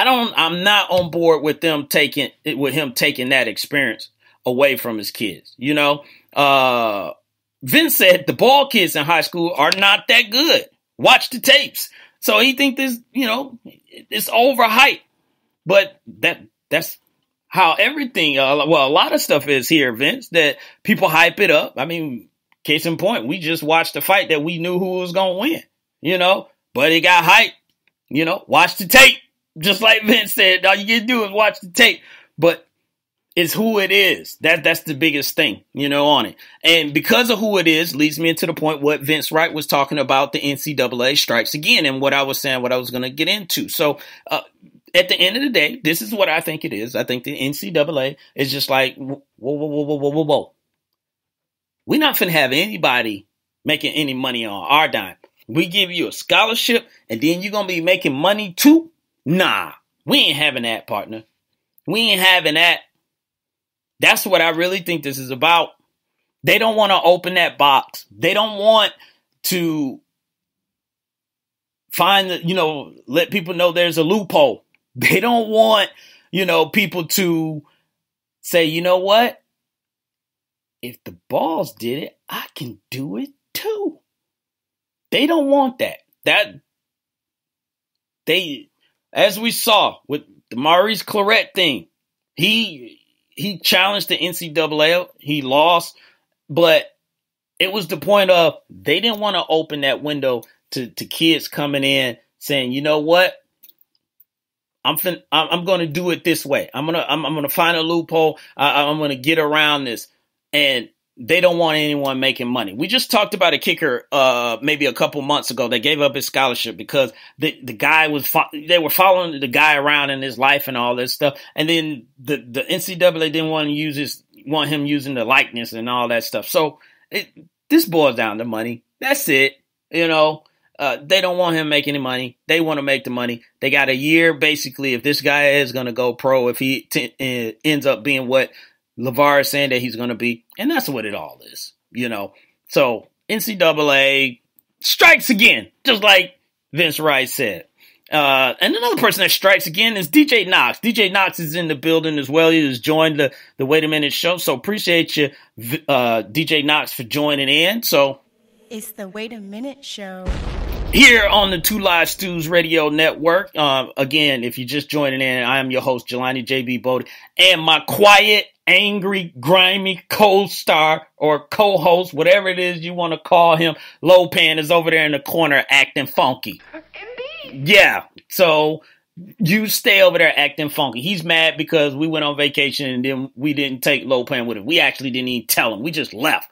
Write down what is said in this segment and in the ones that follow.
I'm not on board with him taking that experience away from his kids. Vince said the ball kids in high school are not that good. Watch the tapes. So he think this, it's overhyped. But that's how everything, a lot of stuff is here, Vince, that people hype it up. I mean, case in point, we just watched the fight that we knew who was going to win, but it got hyped, watch the tape. Just like Vince said, all you can do is watch the tape, but it's who it is. That's the biggest thing, on it. And because of who it is, leads me into the point what Vince Wright was talking about, the NCAA strikes again, and what I was saying, what I was going to get into. So, at the end of the day, this is what I think it is. I think the NCAA is just like, whoa. We're not finna have anybody making any money on our dime. We give you a scholarship, and then you're going to be making money too? Nah, we ain't having that, partner. We ain't having that. That's what I really think this is about. They don't want to open that box. They don't want to let people know there's a loophole. They don't want, people to say, you know what? If the Balls did it, I can do it too. They don't want that. As we saw with the Maurice Clarett thing, he challenged the NCAA. He lost, but it was the point of they didn't want to open that window to kids coming in saying, you know what? I'm going to do it this way. I'm going to find a loophole. I'm going to get around this. And they don't want anyone making money. We just talked about a kicker maybe a couple months ago that gave up his scholarship because the guy they were following the guy around in his life and all this stuff. And then the NCAA didn't want him using the likeness and all that stuff. So this boils down to money. That's it. They don't want him making any money. They want to make the money. They got a year, basically, if this guy is going to go pro, if he ends up being what LeVar is saying that he's going to be. And that's what it all is, So NCAA strikes again, just like Vince Wright said. And another person that strikes again is DJ Knox. DJ Knox is in the building as well. He has joined the Wait a Minute show. So appreciate you, DJ Knox, for joining in. So it's the Wait a Minute show. Here on the Two Live Stews Radio Network. Again, if you're just joining in, I am your host, Jelani JB Bodie, and my quiet, angry, grimy co-star or co-host, whatever it is you want to call him, Lopan, is over there in the corner acting funky. Indeed. Yeah, so you stay over there acting funky. He's mad because we went on vacation and then we didn't take Lopan with us. We actually didn't even tell him. We just left,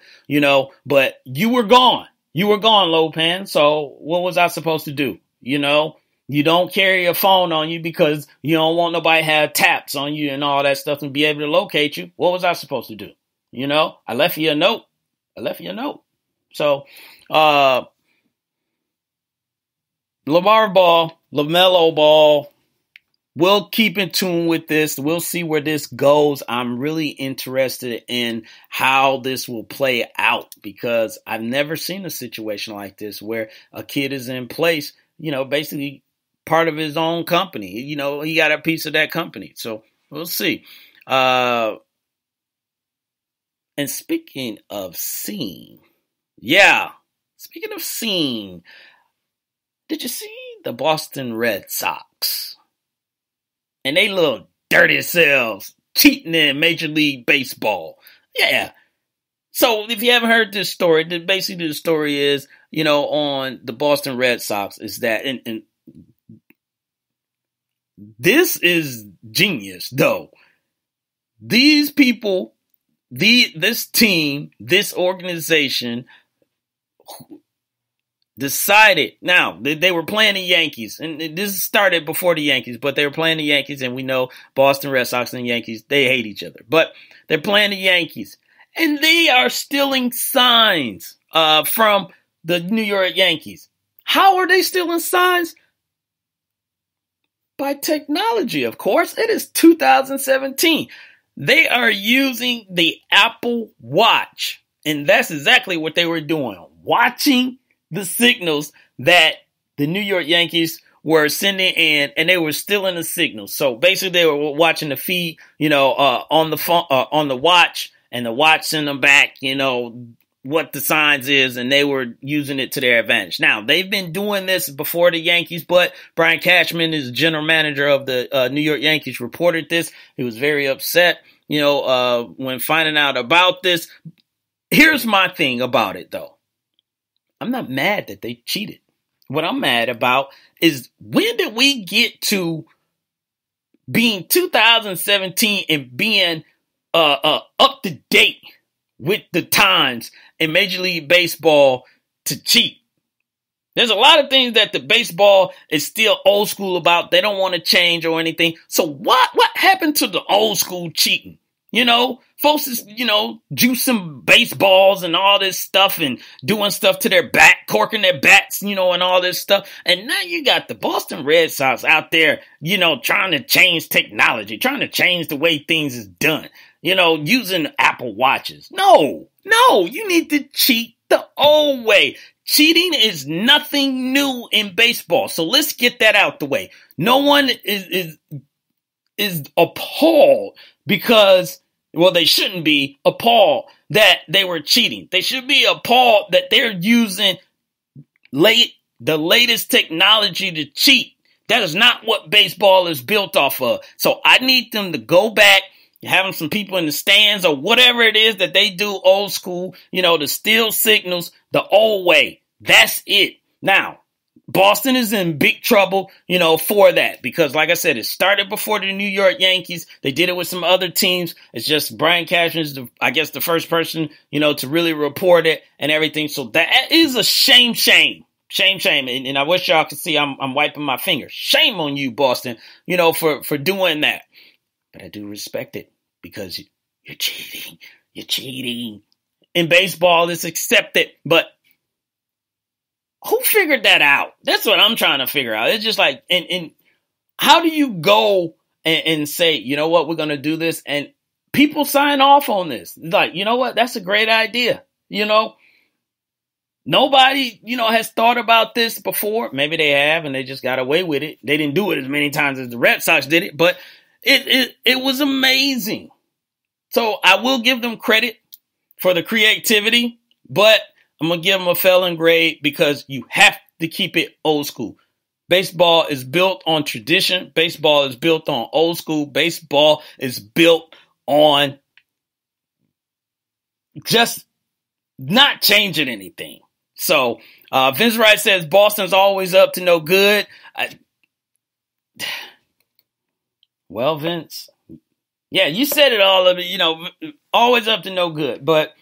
but you were gone. You were gone, Lopan, so what was I supposed to do? You don't carry a phone on you because you don't want nobody to have taps on you and all that stuff and be able to locate you. What was I supposed to do? I left you a note. So, LaMelo Ball, we'll keep in tune with this. We'll see where this goes. I'm really interested in how this will play out because I've never seen a situation like this where a kid is in place, basically part of his own company. He got a piece of that company. So we'll see. And speaking of seeing, did you see the Boston Red Sox? And they little dirty selves cheating in Major League Baseball. Yeah. So if you haven't heard this story, basically the story is, on the Boston Red Sox is that, and this is genius though. These people, this team, this organization decided. Now, they were playing the Yankees, and this started before the Yankees, but they were playing the Yankees, and we know Boston Red Sox and Yankees, they hate each other. But they're playing the Yankees, and they are stealing signs from the New York Yankees. How are they stealing signs? By technology, of course. It is 2017. They are using the Apple Watch, and that's exactly what they were doing, watching the signals that the New York Yankees were sending in, and they were stealing the signals. So basically, they were watching the feed, on the phone, on the watch, and the watch sent them back, what the signs is, and they were using it to their advantage. Now, they've been doing this before the Yankees, but Brian Cashman is the general manager of the New York Yankees, reported this. He was very upset, when finding out about this. Here's my thing about it, though. I'm not mad that they cheated. What I'm mad about is, when did we get to being 2017 and being up to date with the times in Major League Baseball to cheat? There's a lot of things that the baseball is still old school about. They don't want to change or anything. So what happened to the old school cheating? Folks is, juicing baseballs and all this stuff and doing stuff to their bat, corking their bats, and all this stuff. And now you got the Boston Red Sox out there, trying to change technology, trying to change the way things is done, using Apple Watches. No, you need to cheat the old way. Cheating is nothing new in baseball. So let's get that out the way. No one is appalled because, well, they shouldn't be appalled that they were cheating. They should be appalled that they're using the latest technology to cheat. That is not what baseball is built off of. So I need them to go back, having some people in the stands or whatever it is that they do old school, to steal signals the old way. That's it. Now, Boston is in big trouble, for that, because like I said, it started before the New York Yankees. They did it with some other teams. It's just Brian Cashman is the first person, to really report it and everything. So that is a shame. And I wish y'all could see I'm wiping my fingers. Shame on you, Boston, for doing that. But I do respect it, because you're cheating. You're cheating. In baseball, it's accepted, but who figured that out? That's what I'm trying to figure out. It's just like, and how do you go and say, you know what, we're going to do this, and people sign off on this? Like, you know what, that's a great idea. Nobody, has thought about this before. Maybe they have, and they just got away with it. They didn't do it as many times as the Red Sox did it, but it was amazing. So I will give them credit for the creativity, but I'm going to give them a failing grade, because you have to keep it old school. Baseball is built on tradition. Baseball is built on old school. Baseball is built on just not changing anything. So Vince Wright says Boston's always up to no good. Well, Vince, yeah, you said it all of it, always up to no good. But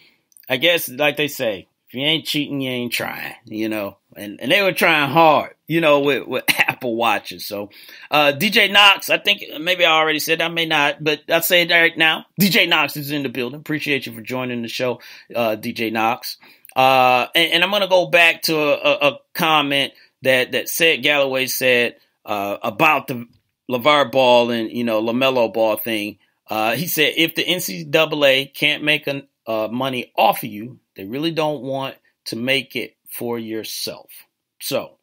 I guess, like they say, if you ain't cheating, you ain't trying, and they were trying hard, with Apple Watches. So, DJ Knox, I think maybe I already said, I may not, but I'll say it right now. DJ Knox is in the building. Appreciate you for joining the show, DJ Knox. And I'm going to go back to a comment that Ced Galloway said, about the LeVar Ball and, LaMelo Ball thing. He said, if the NCAA can't make money off of you, they really don't want to make it for yourself. So,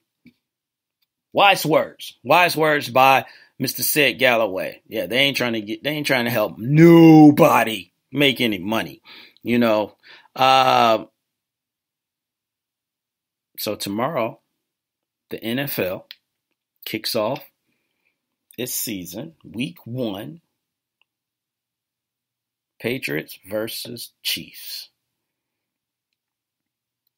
wise words by Mr. Ced Galloway. Yeah, they ain't trying to help nobody make any money, So tomorrow, the NFL kicks off its season, week 1, Patriots versus Chiefs.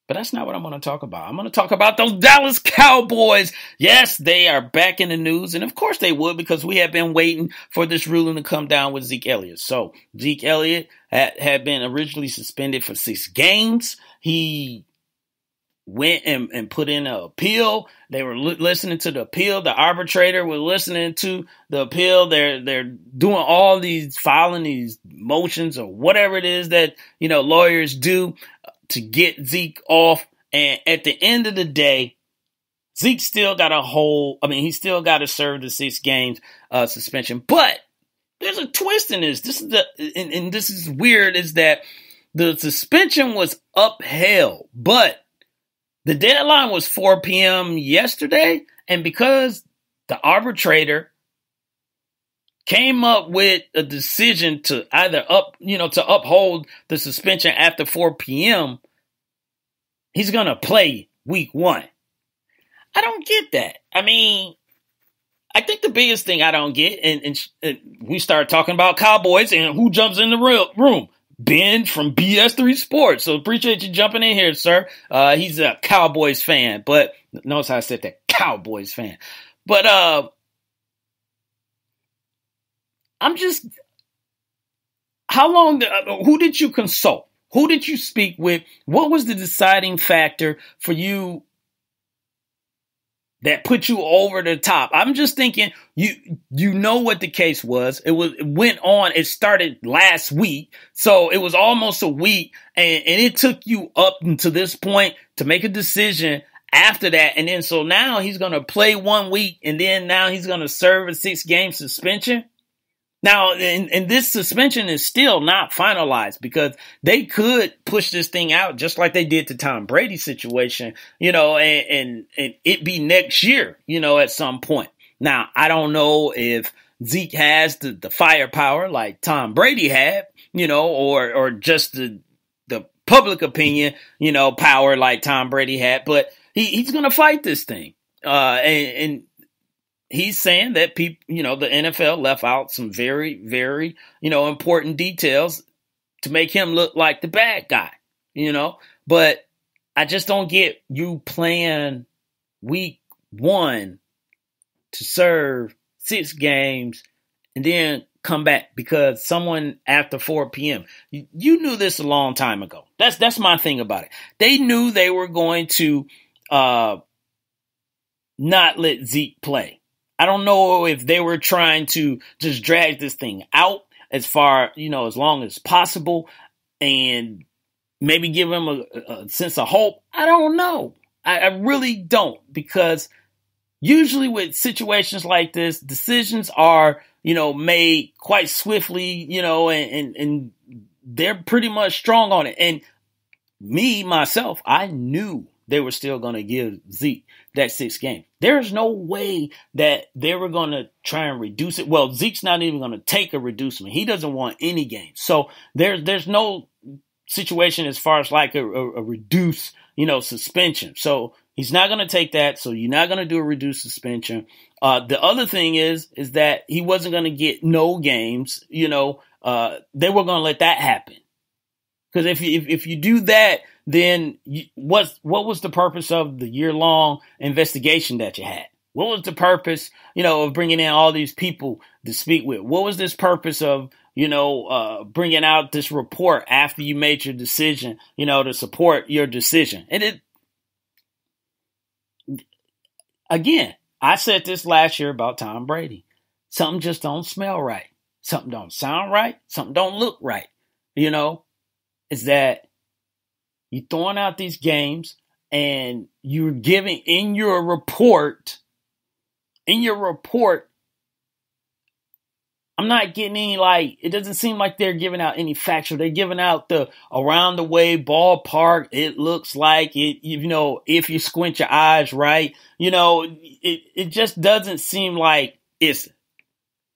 But that's not what I'm going to talk about. I'm going to talk about those Dallas Cowboys. Yes, they are back in the news. And of course they would, because we have been waiting for this ruling to come down with Zeke Elliott. So Zeke Elliott had been originally suspended for 6 games. He went and put in an appeal. They were listening to the appeal. The arbitrator was listening to the appeal. They're doing all these, filing these motions or whatever it is that, lawyers do to get Zeke off. And at the end of the day, Zeke still got he still got to serve the 6 games suspension. But there's a twist in this. This is weird, is that the suspension was upheld, but the deadline was 4 p.m. yesterday. And because the arbitrator came up with a decision to either to uphold the suspension after 4 p.m., he's going to play week 1. I don't get that. I mean, I think the biggest thing I don't get, and we start talking about Cowboys, and who jumps in the room? Ben from BS3 Sports. So appreciate you jumping in here, sir. He's a Cowboys fan, but notice how I said that, Cowboys fan. But I'm just, who did you consult? Who did you speak with? What was the deciding factor for you that put you over the top? I'm just thinking, you know what the case was. It started last week. So it was almost a week, and it took you up until this point to make a decision after that. And then so now he's going to play 1 week, and then now he's going to serve a 6-game suspension. Now, and this suspension is still not finalized, because they could push this thing out just like they did the Tom Brady situation, and it be next year, at some point. Now, I don't know if Zeke has the firepower like Tom Brady had, or just the public opinion, power like Tom Brady had, but he's going to fight this thing. And he's saying that people, the NFL left out some very, very, important details to make him look like the bad guy, but I just don't get you playing week 1 to serve 6 games and then come back because someone after 4 p.m. You knew this a long time ago. That's my thing about it. They knew they were going to not let Zeke play. I don't know if they were trying to just drag this thing out as long as possible and maybe give him a sense of hope. I don't know. I really don't, because usually with situations like this, decisions are, made quite swiftly, and they're pretty much strong on it. And myself, I knew they were still going to give Zeke that 6 game. There's no way that they were going to try and reduce it. Well, Zeke's not even going to take a reducement. He doesn't want any games. So there's no situation as far as like a reduced, suspension. So he's not going to take that. So you're not going to do a reduced suspension. The other thing is that he wasn't going to get no games. They were going to let that happen. Because if you do that, then what was the purpose of the year-long investigation that you had? What was the purpose, of bringing in all these people to speak with? What was this purpose of, bringing out this report after you made your decision, to support your decision? And again, I said this last year about Tom Brady. Something just don't smell right. Something don't sound right. Something don't look right. Is that you're throwing out these games and you're giving in your report, I'm not getting any, it doesn't seem like they're giving out any factual. They're giving out the around the way ballpark. It looks like it, if you squint your eyes right, it just doesn't seem like it's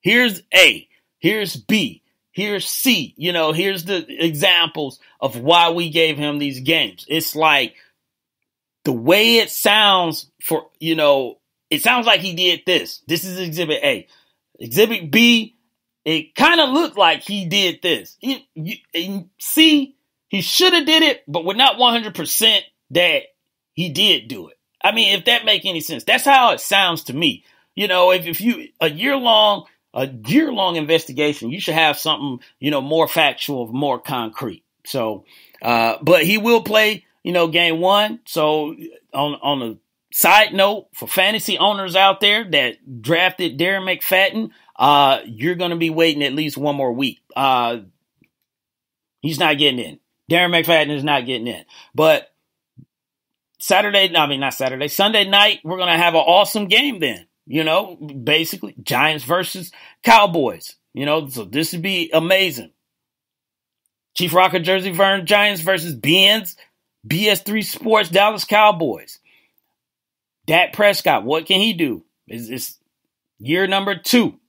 here's A, here's B, here's C, here's the examples of why we gave him these games. It's like the way it sounds it sounds like he did this. This is exhibit A. Exhibit B, it kind of looked like he did this. C, he should have did it, but we're not 100% that he did do it. I mean, if that make any sense, that's how it sounds to me. If you a year long investigation, you should have something, more factual, more concrete. So, but he will play, game 1. So on a side note, for fantasy owners out there that drafted Darren McFadden, you're going to be waiting at least 1 more week. He's not getting in. Darren McFadden is not getting in. But Sunday night, we're going to have an awesome game then. Basically Giants versus Cowboys, so this would be amazing. Chief Rocker Jersey Vern Giants versus Ben's BS3 Sports Dallas Cowboys. Dak Prescott, what can he do? Year number 2.